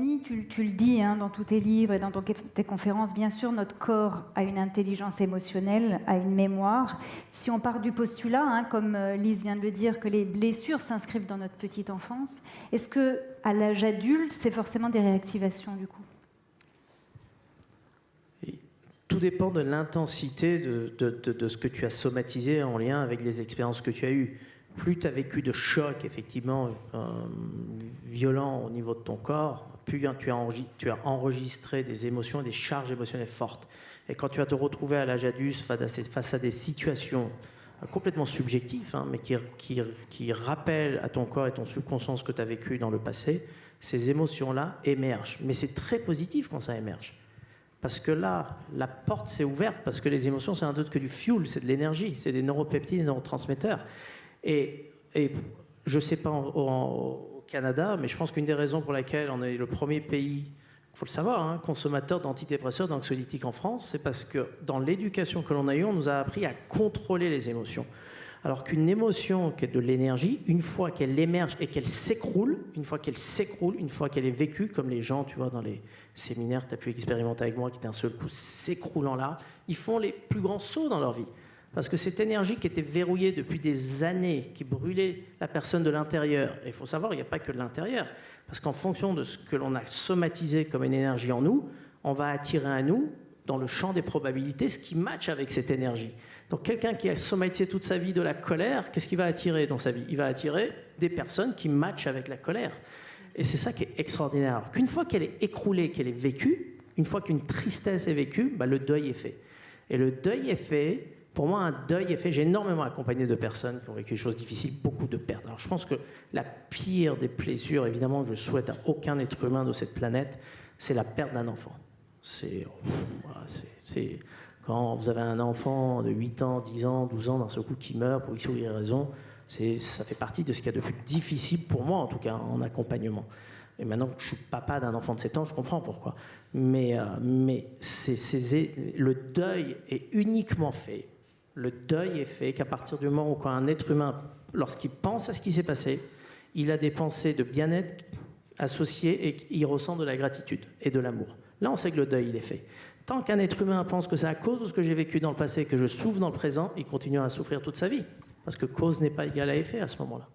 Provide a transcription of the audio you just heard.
Mélanie, tu le dis hein, dans tous tes livres et dans tes conférences, bien sûr, notre corps a une intelligence émotionnelle, a une mémoire. Si on part du postulat, hein, comme Lise vient de le dire, que les blessures s'inscrivent dans notre petite enfance, est-ce qu'à l'âge adulte, c'est forcément des réactivations du coup? Tout dépend de l'intensité de ce que tu as somatisé en lien avec les expériences que tu as eues. Plus tu as vécu de chocs, effectivement, violents au niveau de ton corps, plus tu as enregistré des émotions et des charges émotionnelles fortes. Et quand tu vas te retrouver à l'âge adulte face à des situations complètement subjectives, hein, mais qui rappellent à ton corps et ton subconscient ce que tu as vécu dans le passé, ces émotions-là émergent. Mais c'est très positif quand ça émerge. Parce que là, la porte s'est ouverte, parce que les émotions, c'est rien d'autre que du fuel, c'est de l'énergie, c'est des neuropeptides, des neurotransmetteurs. Et je ne sais pas au Canada, mais je pense qu'une des raisons pour laquelle on est le premier pays, il faut le savoir, hein, consommateur d'antidépresseurs, d'anxiolytiques en France, c'est parce que dans l'éducation que l'on a eue, on nous a appris à contrôler les émotions. Alors qu'une émotion qui est de l'énergie, une fois qu'elle émerge et qu'elle s'écroule, une fois qu'elle est vécue, comme les gens, tu vois, dans les séminaires que tu as pu expérimenter avec moi, qui d'un seul coup s'écroulant là, ils font les plus grands sauts dans leur vie. Parce que cette énergie qui était verrouillée depuis des années, qui brûlait la personne de l'intérieur, et il faut savoir, il n'y a pas que de l'intérieur, parce qu'en fonction de ce que l'on a somatisé comme une énergie en nous, on va attirer à nous, dans le champ des probabilités, ce qui matche avec cette énergie. Donc quelqu'un qui a somatisé toute sa vie de la colère, qu'est-ce qu'il va attirer dans sa vie? Il va attirer des personnes qui matchent avec la colère. Et c'est ça qui est extraordinaire. Alors qu'une fois qu'elle est écroulée, qu'elle est vécue, une fois qu'une tristesse est vécue, bah, le deuil est fait. Et le deuil est fait, pour moi, un deuil est fait. J'ai énormément accompagné de personnes qui ont vécu des choses difficiles, beaucoup de pertes. Alors je pense que la pire des blessures, évidemment, que je souhaite à aucun être humain de cette planète, c'est la perte d'un enfant. C'est quand vous avez un enfant de 8 ans, 10 ans, 12 ans, d'un seul coup qui meurt pour X ou Y raison, ça fait partie de ce qu'il y a de plus difficile pour moi, en tout cas, en accompagnement. Et maintenant que je suis papa d'un enfant de 7 ans, je comprends pourquoi. Mais le deuil est uniquement fait. Le deuil est fait qu'à partir du moment où un être humain, lorsqu'il pense à ce qui s'est passé, il a des pensées de bien-être associées et il ressent de la gratitude et de l'amour. Là, on sait que le deuil, il est fait. Tant qu'un être humain pense que c'est à cause de ce que j'ai vécu dans le passé que je souffre dans le présent, il continue à souffrir toute sa vie. Parce que cause n'est pas égale à effet à ce moment-là.